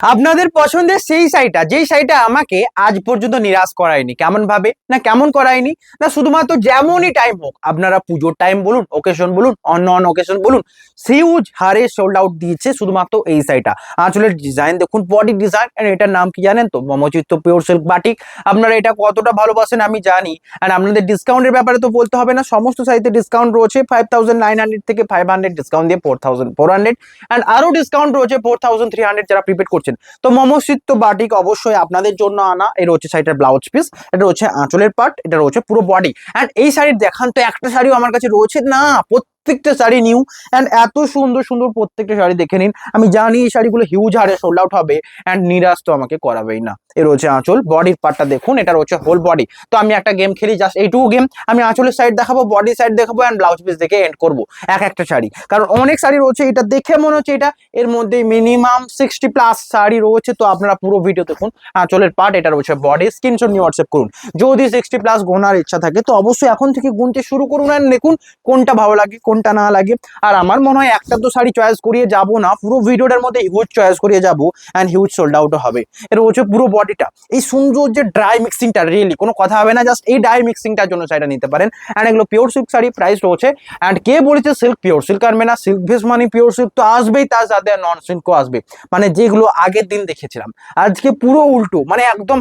আপনাদের পছন্দের সেই শাড়িটা যেই শাড়িটা আমাকে আজ পর্যন্ত নিরাশ করায়নি। কেমন ভাবে না কেমন করায়নি না শুধুমাত্র যেমনই টাইম হোক, আপনারা পুজোর টাইম বলুন, ওকেশন বলুন, অন্য ওকেশন বলুন, হিউজ হারে সোল্ড আউট দিয়েছে শুধুমাত্র এই শাড়িটা। আঁচলের ডিজাইন দেখুন, বডি ডিজাইন, এটার নাম কি জানেন তো? মমচিত্র পিওর সিল্ক বাটিক। আপনারা এটা কতটা ভালোবাসেন আমি জানি। আর আপনাদের ডিসকাউন্টের ব্যাপারে তো বলতে হবে না, সমস্ত শাড়িতে ডিসকাউন্ট রয়েছে। 5900 থেকে 500 ডিসকাউন্ট দিয়ে 4400, অ্যান্ড আরো ডিসকাউন্ট রয়েছে 4300 যারা প্রিপেড করছেন। তো মমচিত্র বাটিক অবশ্যই আপনাদের জন্য আনা। এটা হচ্ছে শাড়িটার ব্লাউজ পিস, এটা হচ্ছে আঁচলের পার্ট, এটা রয়েছে পুরো বডি। অ্যান্ড এই শাড়ির দেখান তো একটা শাড়িও আমার কাছে রয়েছে না, প্রত্যেকটা শাড়ি নিউ অ্যান্ড এত সুন্দর সুন্দর প্রত্যেকটা শাড়ি দেখে নিন। আমি জানি এই শাড়িগুলো হিউজ হারে সোল্ড আউট হবে অ্যান্ড নিরাশ তো আমাকে করাবেই না। এর রয়েছে আঁচল, বডির পার্টটা দেখুন, এটা রয়েছে হোল বডি। তো আমি একটা গেম খেলি, জাস্ট এইটুকু গেম। আমি আঁচলের সাইড দেখাবো, বডি সাইড দেখাবো অ্যান্ড ব্লাউজ পিস দেখে এন্ড করবো একটা শাড়ি। কারণ অনেক শাড়ি রয়েছে, এটা দেখে মনে হচ্ছে এটা এর মধ্যে মিনিমাম 60+ শাড়ি রয়েছে। তো আপনারা পুরো ভিডিও দেখুন। আঁচলের পার্ট, এটা রয়েছে বডি। স্ক্রিনশট নিয়ে হোয়াটসঅ্যাপ করুন। যদি 60+ গোনার ইচ্ছা থাকে তো অবশ্যই এখন থেকে গুনতে শুরু করুন অ্যান্ড দেখুন কোনটা ভালো লাগে কোনটা না লাগে। আর আমার মনে হয় একটা তো শাড়ি চয়েস করিয়ে যাবো না, পুরো ভিডিওটার মধ্যে হিউজ চয়েস করিয়ে যাবো অ্যান্ড হিউজ সোল্ড আউটও হবে। এর হচ্ছে পুরো বডিটা এই সুন্দর যে ড্রাই মিক্সিংটা, রিয়েলি কোনো কথা হবে না, জাস্ট এই ড্রাই মিক্সিংটার জন্য শাড়িটা নিতে পারেন। অ্যান্ড এগুলো পিওর সিল্ক শাড়ি, প্রাইস রয়েছে। অ্যান্ড কে বলেছে সিল্ক পিওর সিল্ক আনবে না? সিল্ক বেস মানে পিওর সিল্ক তো আসবেই, তার সাথে নন সিল্কও আসবে। মানে যেগুলো আগের দিন দেখেছিলাম আজকে পুরো উল্টো, মানে একদম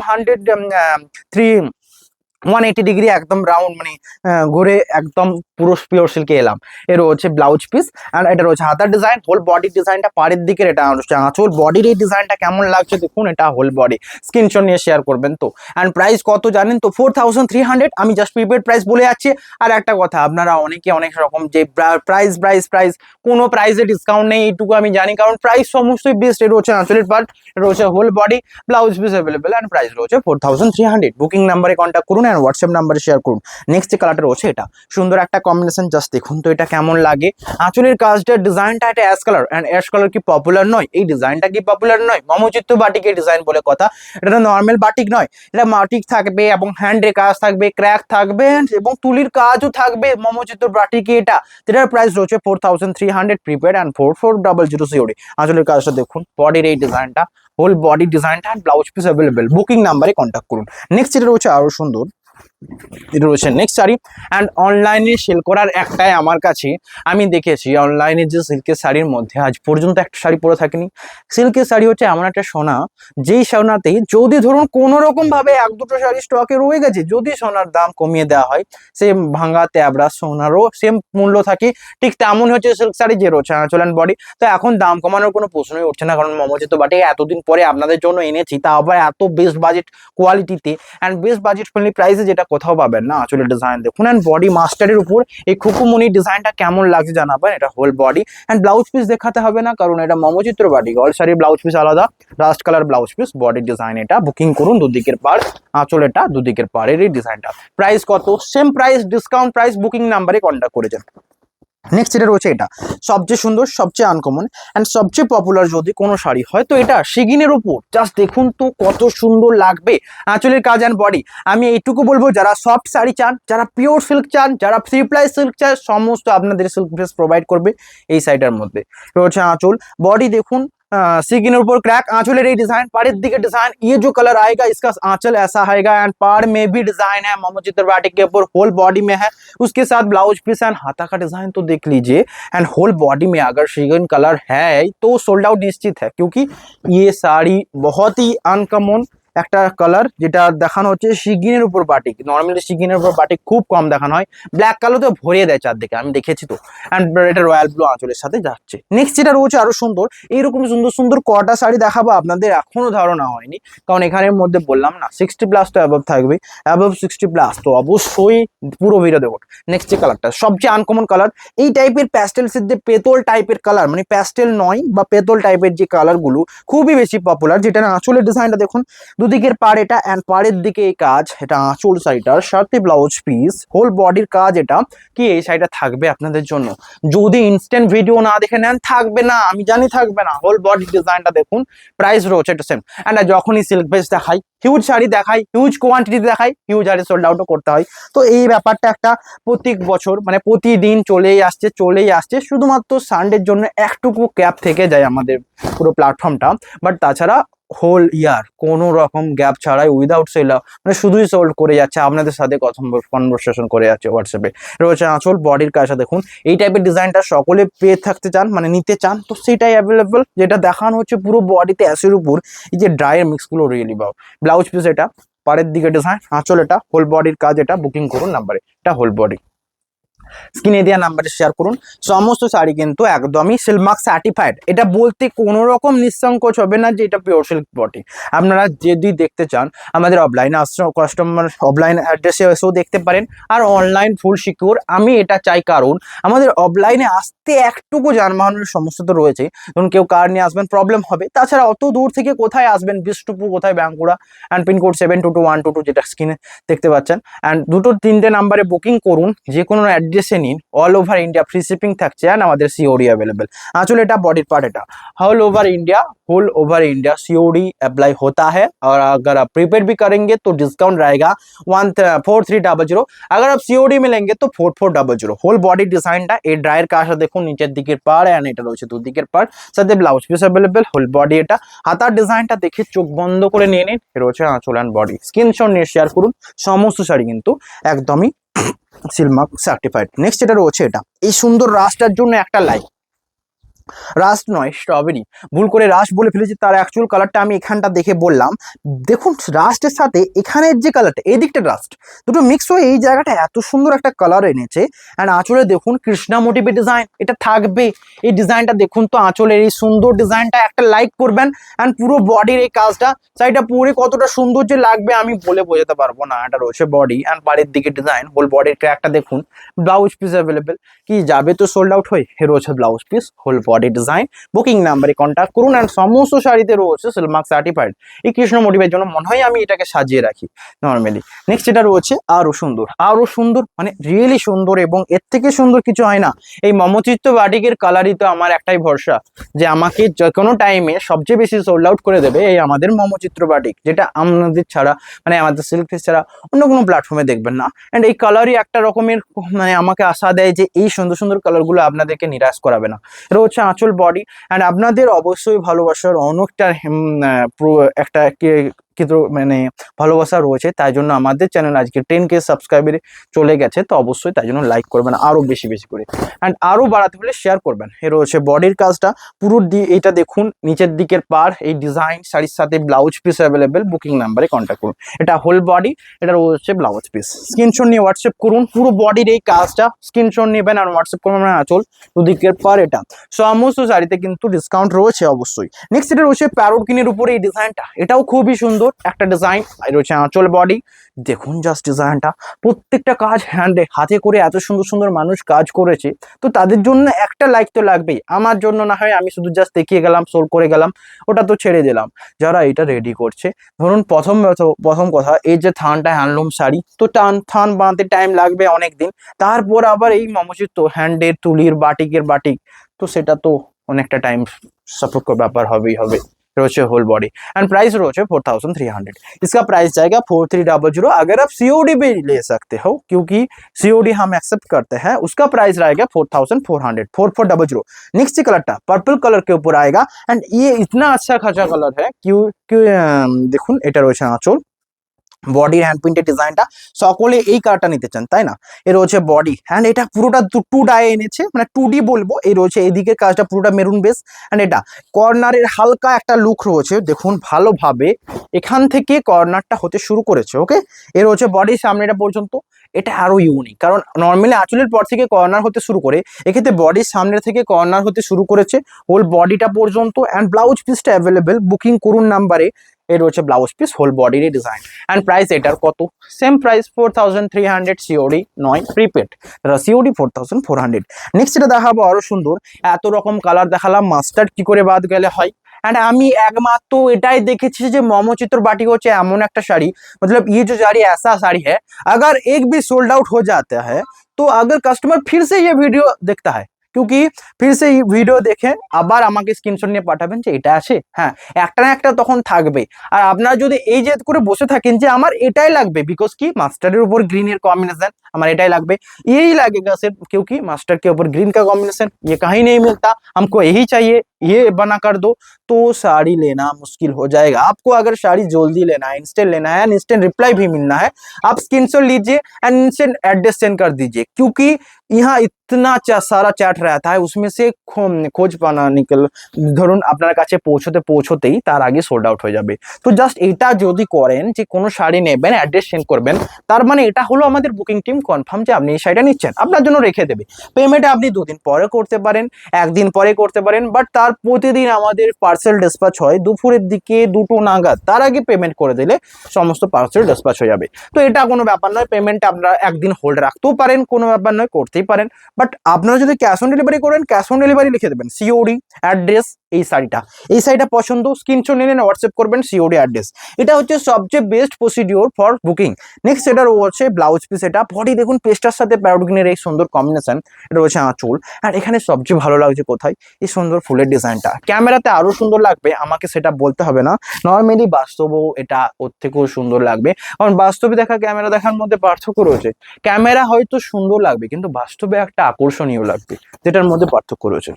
180 ডিগ্রি একদম রাউন্ড, মানে ঘুরে একদম পুরো পিওর সিল্কে এলাম। এর হচ্ছে ব্লাউজ পিস আর এটা রয়েছে হাতার ডিজাইন, হোল বডি ডিজাইনটা পাড়ের দিকে, এটা হচ্ছে আঁচল। বডির এই ডিজাইনটা কেমন লাগছে দেখুন, এটা হোল বডি। স্ক্রিনশট নিয়ে শেয়ার করবেন তো। অ্যান্ড প্রাইস কত জানেন তো? 4300। আমি জাস্ট প্রিপেড প্রাইস বলে যাচ্ছি। আর একটা কথা, আপনারা অনেকে অনেক রকম যে প্রাইস প্রাইস প্রাইস, কোনো প্রাইসে ডিসকাউন্ট নেই এইটুকু আমি জানি, কারণ প্রাইস সমস্তই বেস্ট। এটা হচ্ছে আঁচলের পার্ট, এটা হচ্ছে whole body, blouse piece available and price রয়েছে 4300। বুকিং নাম্বারে কন্ট্যাক্ট করুন অ্যান্ড হোয়াটসঅ্যাপ নাম্বারে শেয়ার করুন। নেক্সট যে কালারটা রয়েছে, এটা সুন্দর একটা কম্বিনেশন, জাস্ট দেখুন তো এটা কেমন লাগে। আঁচলের কাজটার ডিজাইনটা এটা ash colour, and ash colour কি পপুলার নয়? এই ডিজাইনটা কি পপুলার নয়? মমচিত্র বাটিকের ডিজাইন বলে কথা। এটা নর্মাল বাটিক নয়, এটা বাটিক থাকবে এবং হ্যান্ডের কাজ থাকবে, ক্র্যাক থাকবে এবং তুলির কাজও থাকবে মমচিত্র বাটিকে। যেটার প্রাইস রয়েছে 4300 প্রিপেড অ্যান্ড 4400 সিওডি। আঁচলের কাজটা দেখুন, বডির এই ডিজাইনটা, হোল বডি ডিজাইনটা and blouse piece available. Booking নাম্বারে কন্ট্যাক্ট করুন। নেক্সট যেটা রয়েছে আরো সুন্দর, এটা রয়েছে নেক্সট শাড়ি। অ্যান্ড অনলাইনে সেল করার একটাই আমার কাছে, আমি দেখেছি অনলাইনে যে সিল্কের শাড়ির মধ্যে আজ পর্যন্ত একটা শাড়ি পরে থাকেনি। সিল্কের শাড়ি হচ্ছে এমন একটা সোনা, যেই সোনাতে যদি ধরুন কোনো রকম ভাবে এক দুটো শাড়ি স্টকে রয়ে গেছে, যদি সোনার দাম কমিয়ে দেওয়া হয়, সেম ভাঙা তেবড়া সোনারও সেম মূল্য থাকে। ঠিক তেমন হচ্ছে সিল্ক শাড়ি, যে রয়েছে আঁচল অ্যান্ড বডি। তো এখন দাম কমানোর কোনো প্রশ্নই উঠছে না, কারণ মমচিত্র বাটিক এতদিন পরে আপনাদের জন্য এনেছি, তা আবার এত বেস্ট বাজেট কোয়ালিটিতে অ্যান্ড বেস্ট বাজেট ফ্রেন্ডলি প্রাইসে, যেটা কোথাও পাবেন না। আঁচলের ডিজাইন দেখুন অ্যান্ড বডি মাস্টারের উপর এই খুকুমনির ডিজাইনটা কেমন লাগছে জানাবেন। এটা whole body and blouse piece দেখাতে হবে না, কারণ এটা মমচিত্র বাটিক। অল শাড়ির ব্লাউজ পিস আলাদা, রাস্ট কালার ব্লাউজ পিস, বডির ডিজাইন এটা। বুকিং করুন, দুদিকের পার আঁচল, এটা দুদিকের পাড়ের এই ডিজাইনটা। প্রাইস কত? Same price, discount price. Booking নাম্বারে কন্ট্যাক্ট করেছেন। নেক্সট যেটা রয়েছে, এটা সবচেয়ে সুন্দর, সবচেয়ে আনকমন অ্যান্ড সবচেয়ে পপুলার যদি কোনো শাড়ি হয় তো এটা শিগিনের উপর। জাস্ট দেখুন তো কত সুন্দর লাগবে আঁচলের কাজ অ্যান্ড বডি। আমি এইটুকু বলবো, যারা সফট শাড়ি চান, যারা পিওর সিল্ক চান, যারা 3 প্লাই সিল্ক চান, সমস্ত আপনাদের সিল্ক ড্রেস প্রোভাইড করবে এই শাড়িটার মধ্যে। রয়েছে আঁচল, বডি দেখুন सिगिन ऊपर क्रैक आंचल डिजाइन पार दिखे डिजाइन ये जो कलर आएगा इसका आंचल ऐसा आएगा एंड पार में भी डिजाइन है ममचित्र बाटिक के ऊपर होल बॉडी में है उसके साथ ब्लाउज पीस एंड हाथा का डिजाइन तो देख लीजिए एंड होल बॉडी में अगर सिगिन कलर है तो सोल्ड आउट निश्चित है क्योंकि ये साड़ी बहुत ही अनकॉमन একটা কালার যেটা দেখানো হচ্ছে শিগিনের উপর বাটিক নরমালি শিগিনের উপর বাটিক খুব কম দেখানো হয় ব্ল্যাক কালার তো ভরিয়ে দেয় চারদিকে আমি দেখেছি তো এন্ড এটা রয়্যাল ব্লু আঁচলের সাথে যাচ্ছে নেক্সট যেটা রয়েছে আরো সুন্দর এইরকম সুন্দর সুন্দর কটা শাড়ি দেখাবো আপনাদের এখনো ধারণা হয়নি কারণ এখানের মধ্যে বললাম না 60 প্লাস তো অ্যাবভ থাকবে অ্যাবভ 60 প্লাস তো অবশ্যই পুরো ভিডিও দেখুন নেক্সট যে কালারটা সবচেয়ে আনকমন কালার এই টাইপের প্যাস্টেল সিদ্ধে পেতল টাইপের কালার মানে প্যাস্টেল নয় বা পেতল টাইপের যে কালারগুলো খুবই বেশি পপুলার যেটা আঁচলের ডিজাইনটা দেখুন দুদিকের পাড় এটা অ্যান্ড পাড়ের দিকে এই কাজ, এটা আঁচল সাইডটার সাথে ব্লাউজ পিস, হোল বডির কাজ এটা কি এই সাইডটা থাকবে আপনাদের জন্য। যদি ইনস্ট্যান্ট ভিডিও না দেখে নেন থাকবে না, আমি জানি থাকবে না। হোল বডি ডিজাইনটা দেখুন, প্রাইস রয়েছে এটা সেম। অ্যান্ড যখনই সিল্ক বেস দেখাই, হিউজ শাড়ি দেখাই, হিউজ কোয়ান্টিটি দেখাই, হিউজ শাড়ি সোল্ড আউটও করতে হয়। তো এই ব্যাপারটা একটা প্রত্যেক বছর মানে প্রতিদিন চলেই আসছে, শুধুমাত্র সানডের জন্য একটুকু গ্যাপ থেকে যায় আমাদের পুরো প্ল্যাটফর্মটা। বাট তাছাড়া হোল ইয়ার কোনো রকম গ্যাপ ছাড়াই উইদাউট সেল মানে শুধুই সোল্ড করে যাচ্ছে, আপনাদের সাথে কনভারসেশন করে যাচ্ছে হোয়াটসঅ্যাপে। রয়েছে আঁচল বডির কাজটা দেখুন, এই টাইপের ডিজাইনটা সকলে পেয়ে থাকতে চান মানে নিতে চান, তো সেটাই অ্যাভেলেবল। যেটা দেখানো হচ্ছে পুরো বডিতে অ্যাশের উপর এই যে ড্রাইয়ের মিক্সগুলো রিয়েলি বাও। ব্লাউজ পিস এটা, পাড়ের দিকে ডিজাইন, আঁচল এটা, হোল বডির কাজ এটা। বুকিং করুন নাম্বারে, এটা হোল বডি। স্ক্রিনে দেওয়া নাম্বারে শেয়ার করুন। সমস্ত শাড়ি কিন্তু একদমই সিল্কমার্ক সার্টিফাইড, এটা বলতে কোনো রকম নিঃসংকোচ হবে না যে এটা পিওর সিল্ক বডি। আপনারা যদি দেখতে চান আমাদের অফলাইনে কাস্টমার অফলাইন অ্যাড্রেসে এসেও দেখতে পারেন, আর অনলাইন ফুল সিকিউর। আমি এটা চাই কারণ আমাদের অফলাইনে আসতে একটুকু যানবাহনের সমস্যা তো রয়েছে, ধরুন কেউ কার নিয়ে আসবেন প্রবলেম হবে। তাছাড়া অত দূর থেকে কোথায় আসবেন, বিষ্ণুপুর কোথায় বাঁকুড়া, অ্যান্ড পিনকোড 722122 যেটা স্ক্রিনে দেখতে পাচ্ছেন। অ্যান্ড দুটো তিনটে নাম্বারে বুকিং করুন, যে কোনো অ্যাড্রেসে নিন, all over India free shipping থাকছে। আর আমাদের সিওডি अवेलेबल। আসলে এটা বডির পার্ট, এটা all over India COD apply होता है। और अगर आप प्रीपेड भी करेंगे तो डिस्काउंट रहेगा 4300। अगर आप सीओडी में लेंगे तो 4400। হোল বডি ডিজাইনটা এই ড্রাইয়ের কাজটা দেখুন, নিচের দিকের পাড় এন্ড এটা রয়েছে দুদিকের পাড়, সাথে blouse piece available. Whole body এটা, হাতার ডিজাইনটা দেখে চোখ বন্ধ করে নিয়ে নিন। রয়েছে আঁচল এন্ড বডি। স্ক্রিনশট নিয়ে শেয়ার করুন। সমস্ত শাড়ি কিন্তু একদমই সিল্কমার্ক সার্টিফাইড। নেক্সট যেটা রয়েছে এটা, এই সুন্দর রাস্টার জন্য একটা লাইক, রাস্ট নয় স্ট্রবেরি, ভুল করে রাস্ট বলে ফেলেছি, তার অ্যাকচুয়াল কালারটা আমি এখানটা দেখে বললাম। দেখুন রাস্টের সাথে এখানের যে কালারটা, এই দিকটা রাস্ট, দুটো মিক্স হয়ে এই জায়গাটা এত সুন্দর একটা কালার এনেছে। অ্যান্ড আঁচলে দেখুন কৃষ্ণা মোটিভের ডিজাইন, এটা থাকবে। এই ডিজাইনটা দেখুন তো, আঁচলের এই সুন্দর ডিজাইনটা একটা লাইক করবেন। অ্যান্ড পুরো বডির এই কাজটা শাড়িটা পরে কতটা সুন্দর যে লাগবে আমি বলে বোঝাতে পারবো না। এটা রয়েছে বডি অ্যান্ড পাড়ের দিকে ডিজাইন, হোল বডির ক্র্যাকটা দেখুন। ব্লাউজ পিস অ্যাভেলেবেল, কি যাবে তো সোল্ড আউট হয়ে। হে রয়েছে blouse piece, whole body design. Booking নাম্বারে কন্ট্যাক্ট করুন। অ্যান্ড সমস্ত শাড়িতে রয়েছে সিল্কমার্ক সার্টিফাইড। এই কৃষ্ণ মোটিভের জন্য মনে হয় আমি এটাকে সাজিয়ে রাখি নর্মালি। নেক্সট এটা রয়েছে আরো সুন্দর মানে রিয়েলি সুন্দর, এবং এর থেকে সুন্দর কিছু হয় না। এই মমচিত্ত বাটিকের কালারই তো আমার একটাই ভরসা, যে আমাকে যে কোনো টাইমে সবচেয়ে বেশি সোল্ড আউট করে দেবে এই আমাদের মমচিত্র বাটিক, যেটা আমাদের ছাড়া মানে আমাদের সিল্ক ফেস ছাড়া অন্য কোনো প্ল্যাটফর্মে দেখবেন না। অ্যান্ড এই কালারই একটা রকমের মানে আমাকে আশা দেয় যে এই সুন্দর সুন্দর কালারগুলো আপনাদেরকে নিরাশ করাবে না। এটা হচ্ছে আঁচল বডি। অ্যান্ড আপনাদের অবশ্যই ভালোবাসার অনেকটা একটা কিন্তু মানে ভালোবাসা রয়েছে, তাই জন্য আমাদের চ্যানেল আজকে 10K সাবস্ক্রাইবারে চলে গেছে। তো অবশ্যই তাই জন্য লাইক করবেন আরো বেশি করে, অ্যান্ড আরো বাড়াতে হলে শেয়ার করবেন। এ রয়েছে বডির কাজটা পুরো এইটা দেখুন, নিচের দিকের পার এই ডিজাইন, শাড়ির সাথে ব্লাউজ পিস অ্যাভেলেবেল। বুকিং নাম্বারে কন্ট্যাক্ট করুন। এটা হোল বডি, এটা রয়েছে ব্লাউজ পিস। স্ক্রিনশট নিয়ে হোয়াটসঅ্যাপ করুন। পুরো বডির এই কাজটা স্ক্রিনশট নেবেন আর হোয়াটসঅ্যাপ করবেন। আঁচল দুদিকের পার এটা, সমস্ত শাড়িতে কিন্তু ডিসকাউন্ট রয়েছে অবশ্যই। নেক্সট এটা রয়েছে প্যারোটকিনের উপরে এই ডিজাইনটা, এটাও খুবই সুন্দর একটা ডিজাইন। রয়েছে আঁচল বডি, দেখুন জাস্ট ডিজাইনটা, প্রত্যেকটা কাজ হ্যান্ডে হাতে করে এত সুন্দর সুন্দর মানুষ কাজ করেছে। তো তাদের জন্য একটা লাইক তো লাগবেই, আমার জন্য না হয় আমি শুধু জাস্ট দেখিয়ে গেলাম, সোল করে গেলাম, ওটা তো ছেড়ে দিলাম। যারা এটা রেডি করছে, ধরুন প্রথম কথা এই যে থানটা হ্যান্ডলুম শাড়ি, তো থান বানাতে টাইম লাগবে অনেক দিন। তারপর আবার এই মমচিত্ত হ্যান্ডের তুলির বাটিকের বাটিক, তো সেটা তো অনেকটা टाइम সাপেক্ষ ব্যাপার হবে। रोचे होल बॉडी एंड प्राइस रोचे 4300। इसका प्राइस जाएगा 4300। अगर आप सीओडी भी ले सकते हो, क्योंकि सीओडी हम एक्सेप्ट करते हैं, उसका प्राइस रहेगा 4400। नेक्स्ट कलर टा पर्पल कलर के ऊपर आएगा। एंड ये इतना अच्छा खासा कलर है क्यों देखुन এটা রয়েছে আঁচল, বডির হ্যান্ড প্রিন্টের ডিজাইনটা সকলে এই কালারটা নিতে চান তাই না। এর রয়েছে বডি হ্যান্ড, এটা পুরোটা টু ডাই এনেছে, মানে 2D বলবো। এই রয়েছে এইদিকের কাজটা পুরোটা মেরুন বেস। অ্যান্ড এটা কর্নারের হালকা একটা লুক রয়েছে, দেখুন ভালোভাবে এখান থেকে কর্নারটা হতে শুরু করেছে। ওকে, এর রয়েছে বডির সামনেটা পর্যন্ত, এটা আরো ইউনিক, কারণ নর্মালি আঁচলের পর থেকে কর্নার হতে শুরু করে, এক্ষেত্রে বডির সামনে থেকে কর্নার হতে শুরু করেছে হোল বডিটা পর্যন্ত। অ্যান্ড ব্লাউজ পিসটা অ্যাভেলেবেল, বুকিং করুন নাম্বারে। এর রয়েছে ব্লাউজ পিস, হোল বডির ডিজাইন। অ্যান্ড প্রাইস এটার কত, সেম প্রাইস 4300 সিওডি নয় প্রিপেড, সিওডি 4400। নেক্সট এটা দেখাবো আরো সুন্দর, এত রকম কালার দেখালাম, মাস্টার্ড কি করে বাদ গেলে হয়। एंड আমি একমাত্র এটাই দেখেছি যে মমচিত্র বাটিক হচ্ছে এমন একটা শাড়ি, मतलब ये जो साड़ी ऐसा साड़ी है अगर एक भी सोल्ड आउट हो जाता है तो अगर कस्टमर फिर से ये वीडियो देखता है, क्योंकि फिर से ভিডিও দেখে আবার আমাকে স্ক্রিনশট নিয়ে পাঠাবেন যে এটা আছে, হ্যাঁ একটা না একটা তখন থাকবে। আর আপনারা যদি এই জেদ করে বসে থাকেন যে আমার এটাই লাগবে, বিকজ কি মাস্টারের উপর গ্রিনের कॉम्बिनेशन हमारा एटाई लागबे, यही लगेगा सिर्फ, क्योंकि मास्टर के ऊपर ग्रीन का कॉम्बिनेशन ये कहीं नहीं मिलता, हमको यही चाहिए, ये बना कर दो, तो साड़ी लेना मुश्किल हो जाएगा। आपको अगर साड़ी जल्दी लेना है, इंस्टेंट लेना है, इंस्टेंट रिप्लाई भी मिलना है, आप स्क्रीनशॉट लीजिए एंड इंस्टेंट एड्रेस सेंड कर दीजिए, क्योंकि यहाँ इतना सारा चैट रहता है, उसमें से खोज पाना निकल ধরুন আপনার কাছে পৌঁছতেই তার আগে সোল্ড আউট হয়ে যাবে। তো জাস্ট এটা যদি করেন যে কোনো শাড়ি নেবেন অ্যাড্রেস সেন্ড করবেন, তার মানে এটা হলো আমাদের বুকিং টিম কনফার্ম যে আপনি এই শাড়িটা নিচ্ছেন, আপনার জন্য রেখে দেবে। পেমেন্ট আপনি 2 দিন পরে করতে পারেন, 1 দিন পরে করতে পারেন, বাট তার প্রতিদিন আমাদের পার্সেল ডিসপ্যাচ হয় দুপুরের দিকে 2টো নাগাদ, তার আগে পেমেন্ট করে দিলে সমস্ত পার্সেল ডিসপ্যাচ হয়ে যাবে। তো এটা কোনো ব্যাপার নয়, পেমেন্ট আপনারা 1 দিন হোল্ড রাখতেও পারেন, কোনো ব্যাপার নয়, করতেই পারেন। বাট আপনারা যদি ক্যাশ অন ডেলিভারি করেন, ক্যাশ অন ডেলিভারি লিখে দেবেন সিওডি অ্যাড্রেস, এই শাড়িটা পছন্দ স্ক্রিনশট নিয়ে হোয়াটসঅ্যাপ করবেন সিওডি অ্যাড্রেস, এটা হচ্ছে সবচেয়ে best procedure for booking. Next এটা হচ্ছে ব্লাউজ পিস, এটা বডি দেখুন পেস্টার সাথে প্যারট গ্রিনের এই সুন্দর কম্বিনেশন, এটা হচ্ছে আঁচল। আর এখানে সবচেয়ে ভালো লাগছে কোথায়, এই সুন্দর ফুলের ডিজাইনটা, ক্যামেরাতে আরো সুন্দর লাগবে, আমাকে সেটা বলতে হবে না, নর্মালি বাস্তবেও এটা ওর থেকেও সুন্দর লাগবে, কারণ বাস্তবে দেখা ক্যামেরা দেখার মধ্যে পার্থক্য রয়েছে, ক্যামেরা হয়তো সুন্দর লাগবে কিন্তু বাস্তবে একটা আকর্ষণীয় লাগবে, যেটার মধ্যে পার্থক্য রয়েছে।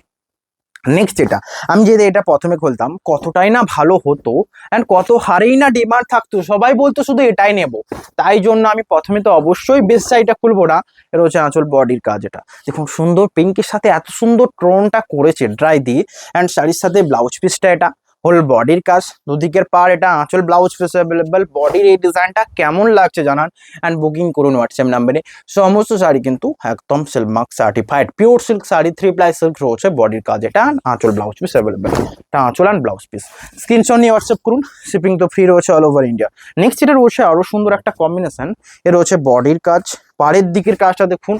নেক্সট এটা আমি যদি এটা প্রথমে খুলতাম কতটাই না ভালো হতো, অ্যান্ড কত হারেই না ডিমান্ড থাকতো, সবাই বলতো শুধু এটাই নেব, তাই জন্য আমি প্রথমে তো অবশ্যই বেস্ট শাড়িটা খুলবো না। এটা হচ্ছে আঁচল বডির কাজ, এটা দেখুন সুন্দর পিঙ্কের সাথে এত সুন্দর টোনটা করেছে ড্রাই দিয়ে, অ্যান্ড শাড়ির সাথে ব্লাউজ পিসটা এটা হোল বডির কাজ, দুদিকের পার, এটা আঁচল ব্লাউজ পিস অ্যাভেলেবল, বডির এই ডিজাইনটা কেমন লাগছে জানান অ্যান্ড বুকিং করুন হোয়াটসঅ্যাপ নাম্বারে। সমস্ত শাড়ি কিন্তু একদম silk mark certified pure silk sari, 3 ply silk রয়েছে বডির কাজ, এটা আঁচল ব্লাউজ পিস অ্যাভেলেবল, এটা আঁচল অ্যান্ড ব্লাউজ পিস, স্ক্রিনশট নিয়ে হোয়াটসঅ্যাপ করুন, শিপিং তো ফ্রি রয়েছে অল ওভার ইন্ডিয়া। নেক্সট এটা রয়েছে আরো সুন্দর একটা কম্বিনেশন, এ রয়েছে বডির কাজ, পাড়ের দিকের কাজটা দেখুন